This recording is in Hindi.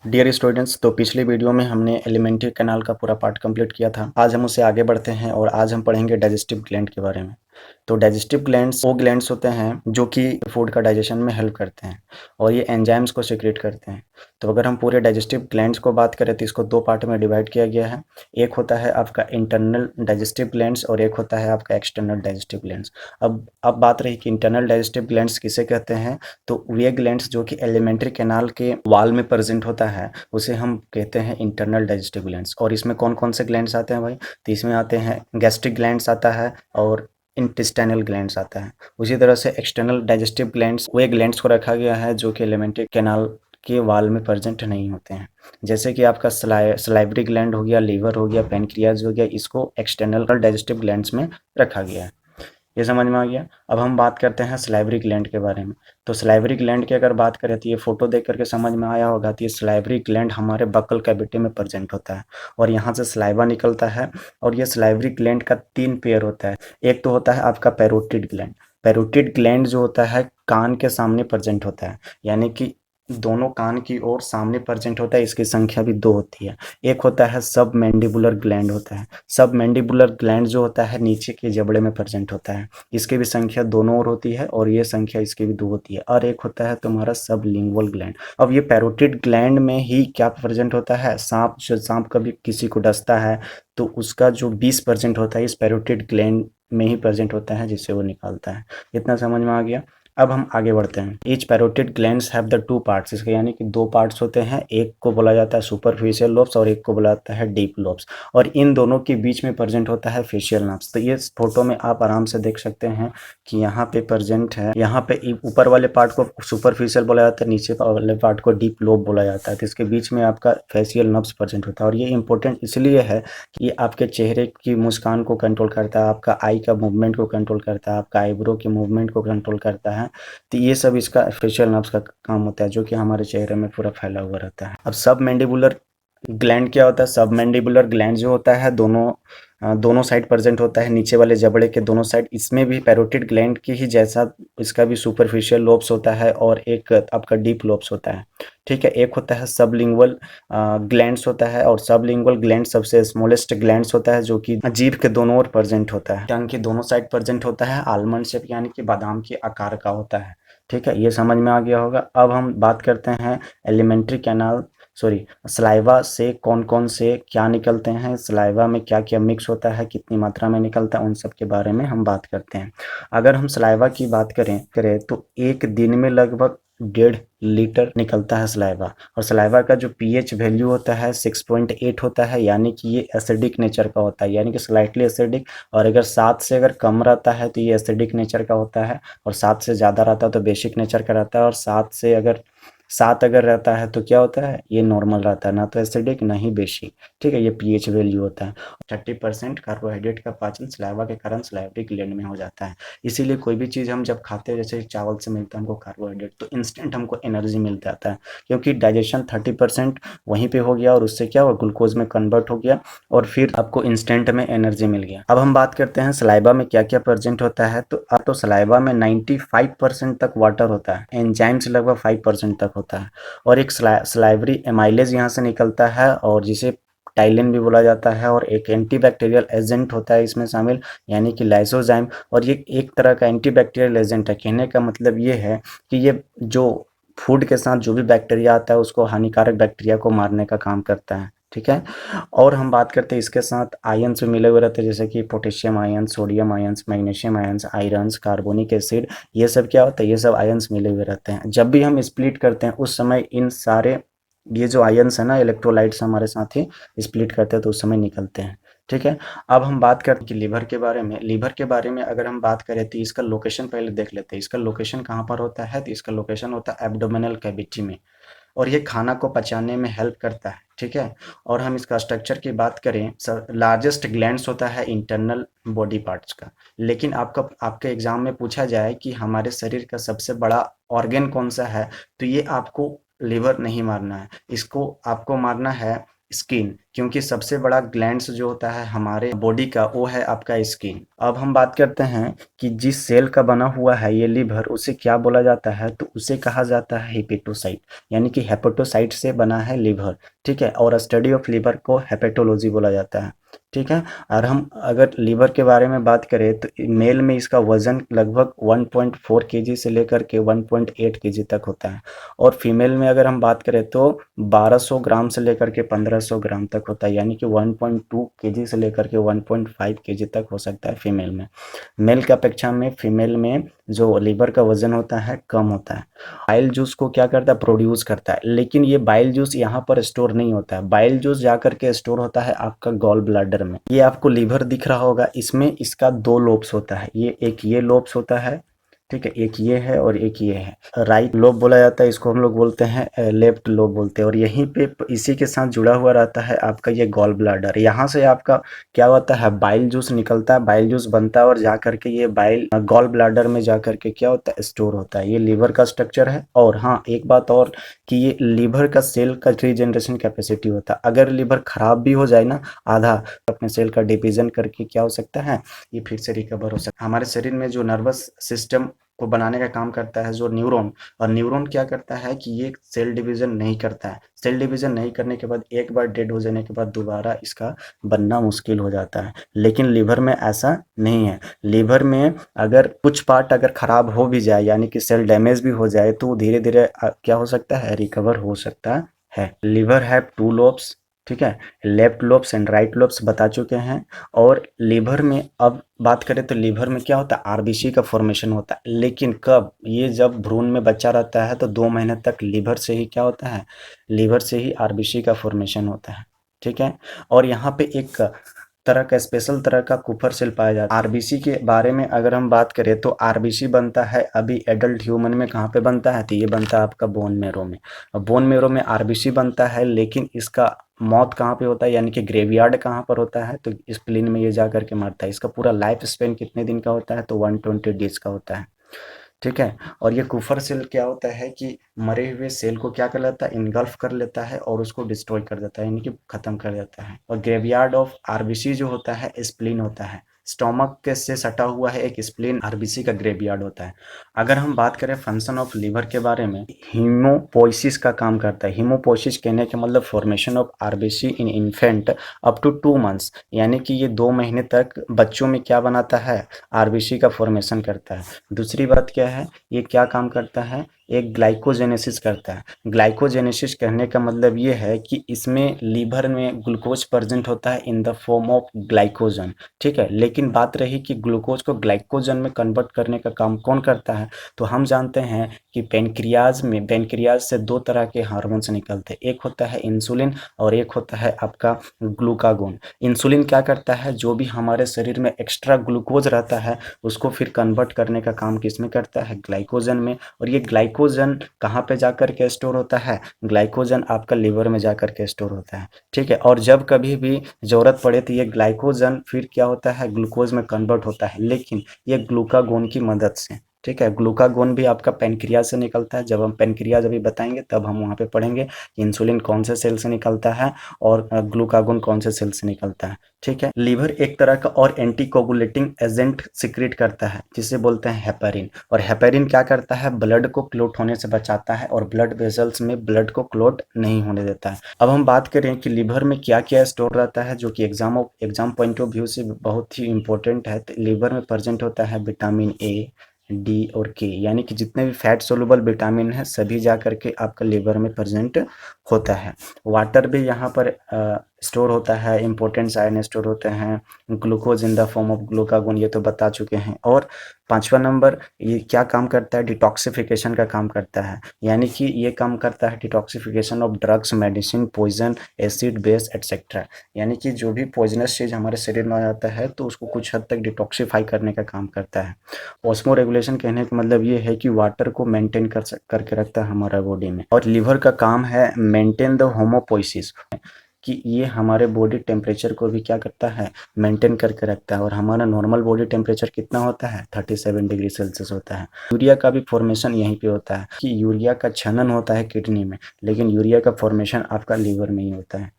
डियर स्टूडेंट्स, तो पिछली वीडियो में हमने एलिमेंट्री कैनाल का पूरा पार्ट कंप्लीट किया था। आज हम उससे आगे बढ़ते हैं और आज हम पढ़ेंगे डाइजेस्टिव ग्लैंड के बारे में। तो डाइजेस्टिव ग्लैंड्स वो ग्लैंड्स होते हैं जो कि फूड का डाइजेशन में हेल्प करते हैं और ये एंजाइम्स को सिक्रेट करते हैं। तो अगर हम पूरे डाइजेस्टिव ग्लैंड्स को बात करें तो इसको दो पार्ट में डिवाइड किया गया है। एक होता है आपका इंटरनल डाइजेस्टिव ग्लैंड्स और एक होता है आपका एक्सटर्नल डाइजेस्टिव ग्लैंड्स। अब बात रही कि इंटरनल डाइजेस्टिव ग्लैंड्स किसे कहते हैं, तो वे ग्लैंड्स जो कि एलिमेंट्री कैनाल के वॉल में प्रेजेंट होता है उसे हम कहते हैं इंटरनल डाइजेस्टिव ग्लैंड्स। और इसमें कौन कौन से ग्लैंड्स आते हैं भाई, तो इसमें आते हैं गैस्ट्रिक ग्लैंड्स आता है और इंटेस्टाइनल ग्लैंड्स आता है। उसी तरह से एक्सटर्नल डाइजेस्टिव ग्लैंड्स वे ग्लैंड्स को रखा गया है जो कि एलिमेंट्री कैनाल के वाल में प्रेजेंट नहीं होते हैं। जैसे कि आपका सलाइवरी ग्लैंड हो गया, लीवर हो गया, पेनक्रियाज हो गया, इसको एक्सटर्नल डाइजेस्टिव ग्लैंड्स में रखा गया है। ये समझ में आ गया। अब हम बात करते हैं सलाइवरी ग्लैंड के बारे में। तो सलाइवरी ग्लैंड की अगर बात करें तो ये फोटो देख करके समझ में आया होगा कि ये सलाइवरी ग्लैंड हमारे बक्कल कैविटी में प्रेजेंट होता है और यहाँ से सलाइवा निकलता है। और ये सलाइवरी ग्लैंड का तीन पेयर होता है। एक तो होता है आपका पैरोटिड ग्लैंड। पैरोटिड ग्लैंड जो होता है कान के सामने प्रेजेंट होता है, यानी कि दोनों कान की ओर सामने प्रेजेंट होता है। इसकी संख्या भी दो होती है। एक होता है सब मैंडिबुलर ग्लैंड होता है। सब मैंडिबुलर ग्लैंड जो होता है नीचे के जबड़े में प्रेजेंट होता है। इसकी भी संख्या दोनों ओर होती है और ये संख्या इसकी भी दो होती है। और एक होता है तुम्हारा सब लिंगुअल ग्लैंड। अब ये पैरोटिड ग्लैंड में ही क्या प्रेजेंट होता है, सांप जो सांप कभी किसी को डसता है तो उसका जो 20% होता है इस पैरोटिड ग्लैंड में ही प्रेजेंट होता है जिससे वो निकालता है। इतना समझ में आ गया। अब हम आगे बढ़ते हैं। Each parotid glands have the two parts, इसके यानी कि दो पार्ट्स होते हैं। एक को बोला जाता है सुपरफिशियल लोब्स और एक को बोला जाता है डीप लोब्स। और इन दोनों के बीच में प्रेजेंट होता है फेशियल नर्व्स। तो ये फोटो में आप आराम से देख सकते हैं कि यहाँ पे प्रेजेंट है। यहाँ पे ऊपर वाले पार्ट को सुपरफिशियल बोला जाता है, नीचे वाले पार्ट को डीप लोब बोला जाता है। तो इसके बीच में आपका फेशियल नर्व्स प्रेजेंट होता है। और ये इंपॉर्टेंट इसलिए है कि ये आपके चेहरे की मुस्कान को कंट्रोल करता है, आपका आई का मूवमेंट को कंट्रोल करता है, आपका आईब्रो के मूवमेंट को कंट्रोल करता है। तो ये सब इसका फेशियल नर्व्स का काम होता है जो कि हमारे चेहरे में पूरा फैला हुआ रहता है। अब सब मैंडिबुलर ग्लैंड क्या होता है, सब मैंडिबुलर ग्लैंड जो होता है दोनों साइड प्रेजेंट होता है, नीचे वाले जबड़े के दोनों साइड। इसमें भी पैरोटिड ग्लैंड की ही जैसा इसका भी सुपरफिशियल लोब्स होता है और एक आपका डीप लोब्स होता है। ठीक है, एक होता है सबलिंगुअल ग्लैंड्स होता है और सबलिंगुअल ग्लैंड सबसे स्मॉलेस्ट ग्लैंड्स होता है जो कि जीभ के दोनों ओर प्रेजेंट होता है। टंग के दोनों साइड प्रेजेंट होता है, आलमंड शेप यानी कि बादाम के आकार का होता है। ठीक है, ये समझ में आ गया होगा। अब हम बात करते हैं एलिमेंट्री कैनाल सलाइवा से कौन कौन से क्या निकलते हैं, सलाइवा में क्या क्या मिक्स होता है, कितनी मात्रा में निकलता है, उन सब के बारे में हम बात करते हैं। अगर हम सलाइवा की बात करें तो एक दिन में लगभग 1.5 लीटर निकलता है सलाइवा। और सलाइवा का जो पीएच वैल्यू होता है 6.8 होता है, यानी कि ये एसिडिक नेचर का होता है, यानी कि स्लाइटली एसिडिक। और अगर 7 से अगर कम रहता है तो ये एसिडिक नेचर का होता है और 7 से ज़्यादा रहता है तो बेसिक नेचर का रहता है। और 7 अगर रहता है तो क्या होता है, ये नॉर्मल रहता है, ना तो एसिडिक ना ही बेसिक। ठीक है, ये पीएच वैल्यू होता है। 30% कार्बोहाइड्रेट का पाचन सलाइवा के कारण सलाइवरी ग्लैंड में हो जाता है। इसीलिए कोई भी चीज़ हम जब खाते हैं, जैसे चावल से मिलता है हमको कार्बोहाइड्रेट, तो इंस्टेंट हमको एनर्जी मिल जाता है क्योंकि डाइजेशन 30% वहीं पे हो गया और उससे क्या हुआ, ग्लूकोज में कन्वर्ट हो गया और फिर आपको इंस्टेंट में एनर्जी मिल गया। अब हम बात करते हैं सलाइवा में क्या क्या प्रेजेंट होता है। तो अब तो सलाइवा में 95% तक वाटर होता है, एंजाइम्स लगभग 5% तक होता है। और एक सलाइवरी एमाइलेज यहाँ से निकलता है और जिसे टाइलिन भी बोला जाता है। और एक एंटीबैक्टीरियल एजेंट होता है इसमें शामिल, यानी कि लाइसोजाइम। और ये एक तरह का एंटीबैक्टीरियल एजेंट है। कहने का मतलब ये है कि ये जो फूड के साथ जो भी बैक्टीरिया आता है उसको हानिकारक बैक्टीरिया को मारने का काम करता है। ठीक है, और हम बात करते हैं इसके साथ आयन्स भी मिले हुए रहते हैं, जैसे कि potassium ion, sodium ions, magnesium ions, irons, carbonic acid. ये सब क्या होता है, ये सब आयन्स मिले हुए रहते हैं। जब भी हम स्प्लिट करते हैं उस समय इन सारे ये जो आयन्स है ना, इलेक्ट्रोलाइट्स हमारे साथ ही स्प्लिट करते हैं तो उस समय निकलते हैं। ठीक है, अब हम बात करते हैं कि लीवर के बारे में। लीवर के बारे में अगर हम बात करें तो इसका लोकेशन पहले देख लेते हैं। इसका लोकेशन कहाँ पर होता है, तो इसका लोकेशन होता है एब्डोमिनल कैविटी में। और ये खाना को पचाने में हेल्प करता है। ठीक है, और हम इसका स्ट्रक्चर की बात करें, लार्जेस्ट ग्लैंड्स होता है इंटरनल बॉडी पार्ट्स का। लेकिन आपके एग्जाम में पूछा जाए कि हमारे शरीर का सबसे बड़ा ऑर्गन कौन सा है, तो ये आपको लिवर नहीं मारना है, इसको आपको मारना है स्किन, क्योंकि सबसे बड़ा ग्लैंड्स जो होता है हमारे बॉडी का वो है आपका स्किन। अब हम बात करते हैं कि जिस सेल का बना हुआ है ये लिवर, उसे क्या बोला जाता है, तो उसे कहा जाता है हेपेटोसाइट, यानी कि हेपेटोसाइट से बना है लिवर, ठीक है। और स्टडी ऑफ लिवर को हेपेटोलॉजी बोला जाता है, ठीक है। और हम अगर लीवर के बारे में बात करें तो मेल में इसका वजन लगभग 1.4 केजी से लेकर के 1.8 केजी तक होता है, और फीमेल में अगर हम बात करें तो 1200 ग्राम से लेकर के 1500 ग्राम तक होता है, यानी कि 1.2 केजी से लेकर के 1.5 केजी तक हो सकता है फीमेल में। मेल की अपेक्षा में फीमेल में जो लीवर का वजन होता है कम होता है। बाइल जूस को क्या करता है, प्रोड्यूस करता है, लेकिन ये बाइल जूस यहाँ पर स्टोर नहीं होता है। बाइल जूस जाकर के स्टोर होता है आपका गॉल ब्लैडर में। ये आपको लीवर दिख रहा होगा, इसमें इसका दो लोब्स होता है, ये एक ये लोब्स होता है, ठीक है, एक ये है और एक ये है। राइट लोब बोला जाता है इसको, हम लोग बोलते हैं लेफ्ट लोब बोलते हैं। और यहीं पे इसी के साथ जुड़ा हुआ रहता है आपका ये गॉल ब्लैडर। यहाँ से आपका क्या होता है, बाइल जूस निकलता है, बाइल जूस बनता है और जा करके ये बाइल गॉल ब्लैडर में जा करके क्या होता है, स्टोर होता है। ये लीवर का स्ट्रक्चर है। और हाँ, एक बात और कि ये लीवर का सेल का रीजनरेशन कैपेसिटी होता है। अगर लीवर खराब भी हो जाए ना, आधा अपने सेल का डिवीजन करके क्या हो सकता है, ये फिर से रिकवर हो सकता है। हमारे शरीर में जो नर्वस सिस्टम को बनाने का काम करता है जो न्यूरॉन, और न्यूरॉन क्या करता है कि ये सेल डिवीजन नहीं करता है। सेल डिवीजन नहीं करने के बाद एक बार डेड हो जाने के बाद दोबारा इसका बनना मुश्किल हो जाता है, लेकिन लीवर में ऐसा नहीं है। लीवर में अगर कुछ पार्ट अगर खराब हो भी जाए, यानी कि सेल डैमेज भी हो जाए, तो धीरे धीरे क्या हो सकता है, रिकवर हो सकता है। लीवर हैव टू लोब्स, ठीक है, left lobes and right lobes बता चुके हैं। और लीवर में अब बात करें तो लीवर में क्या होता है, आरबीसी का फॉर्मेशन होता है, लेकिन कब, ये जब भ्रूण में बच्चा रहता है तो 2 महीने तक लीवर से ही क्या होता है, लीवर से ही आरबीसी का फॉर्मेशन होता है, ठीक है। और यहाँ पे एक तरह का स्पेशल तरह का कुपर सेल पाया जाता है। आरबीसी के बारे में अगर हम बात करें तो आरबीसी बनता है अभी एडल्ट ह्यूमन में कहाँ पे बनता है, तो ये बनता है आपका बोन मैरो में। बोन मैरो में आरबीसी बनता है, लेकिन इसका मौत कहाँ पे होता है, यानी कि ग्रेवयार्ड कहाँ पर होता है, तो स्प्लीन में ये जा करके मरता है। इसका पूरा लाइफ स्पेन कितने दिन का होता है, तो 120 डेज का होता है, ठीक है। और ये कुफर सेल क्या होता है कि मरे हुए सेल को क्या कर लेता है, इनगल्फ कर लेता है और उसको डिस्ट्रॉय कर देता है, यानी कि खत्म कर देता है। और ग्रेवयार्ड ऑफ आरबीसी जो होता है स्प्लीन होता है। स्टोमक के से सटा हुआ है एक स्प्लीन आरबीसी का ग्रेवयार्ड होता है। अगर हम बात करें फंक्शन ऑफ लीवर के बारे में, हीमोपोइसिस का काम करता है। हीमोपोइसिस कहने का मतलब formation of RBC in infant up to 2 months, यानी कि ये 2 महीने तक बच्चों में क्या बनाता है, आरबीसी का फॉर्मेशन करता है। दूसरी बात क्या है, ये क्या काम करता है, एक ग्लाइकोजेनेसिस करता है। ग्लाइकोजेनेसिस कहने का मतलब ये है कि इसमें लीवर में ग्लूकोज प्रेजेंट होता है in the form of glycogen, ठीक है। लेकिन बात रही कि ग्लूकोज को ग्लाइकोजन में कन्वर्ट करने का काम कौन करता है, तो हम जानते हैं कि पेनक्रियाज में, पेनक्रियाज से दो तरह के हार्मोन्स निकलते हैं, एक होता है इंसुलिन और एक होता है आपका ग्लूकागोन। इंसुलिन क्या करता है, जो भी हमारे शरीर में एक्स्ट्रा ग्लूकोज रहता है उसको फिर कन्वर्ट करने का काम किसमें करता है, ग्लाइकोजन में। और ये ग्लाइकोजन कहाँ पे जाकर के स्टोर होता है, ग्लाइकोजन आपका लिवर में जाकर के स्टोर होता है, ठीक है। और जब कभी भी ज़रूरत पड़े तो ये ग्लाइकोजन फिर क्या होता है, ग्लूकोज में कन्वर्ट होता है, लेकिन ये ग्लूकागोन की मदद से, ठीक है। ग्लूकागोन भी आपका पेनक्रियाज से निकलता है। जब हम पेनक्रियाज अभी बताएंगे तब हम वहाँ पे पढ़ेंगे कि इंसुलिन कौन से सेल से निकलता है और ग्लूकागोन कौन से सेल से निकलता है, ठीक है। लीवर एक तरह का और एंटीकोगुलेटिंग एजेंट सिक्रेट करता है जिसे बोलते हैं हेपेरिन। और हेपेरिन क्या करता है, ब्लड को क्लोट होने से बचाता है और ब्लड वेसल्स में ब्लड को क्लोट नहीं होने देता है। अब हम बात करें कि लीवर में क्या क्या स्टोर रहता है, जो कि एग्जाम पॉइंट ऑफ व्यू से बहुत ही इंपॉर्टेंट है। तो लीवर में प्रेजेंट होता है विटामिन ए, डी और के, यानी कि जितने भी फैट सोलुबल विटामिन है सभी जा करके आपका लीवर में प्रेजेंट होता है। वाटर भी यहाँ पर स्टोर होता है, इंपॉर्टेंट आयन स्टोर होते हैं, glucose in the form of glucagon, ये तो बता चुके हैं। और 5वां नंबर, ये क्या काम करता है, डिटॉक्सिफिकेशन का काम करता है, यानी कि ये काम करता है detoxification of drugs, medicine, poison, acid, base etcetera, यानी कि जो भी पॉइजनस चीज़ हमारे शरीर में आ जाता है तो उसको कुछ हद तक डिटॉक्सिफाई करने का काम करता है। ऑस्मो रेगुलेशन कहने का मतलब ये है कि वाटर को मेंटेन करके रखता है हमारा बॉडी में। और लीवर का काम है मेंटेन द होमोपोइसिस, कि ये हमारे बॉडी टेम्परेचर को भी क्या करता है, मेंटेन करके रखता है। और हमारा नॉर्मल बॉडी टेम्परेचर कितना होता है, 37 डिग्री सेल्सियस होता है। यूरिया का भी फॉर्मेशन यहीं पे होता है, कि यूरिया का छनन होता है किडनी में, लेकिन यूरिया का फॉर्मेशन आपका लीवर में ही होता है।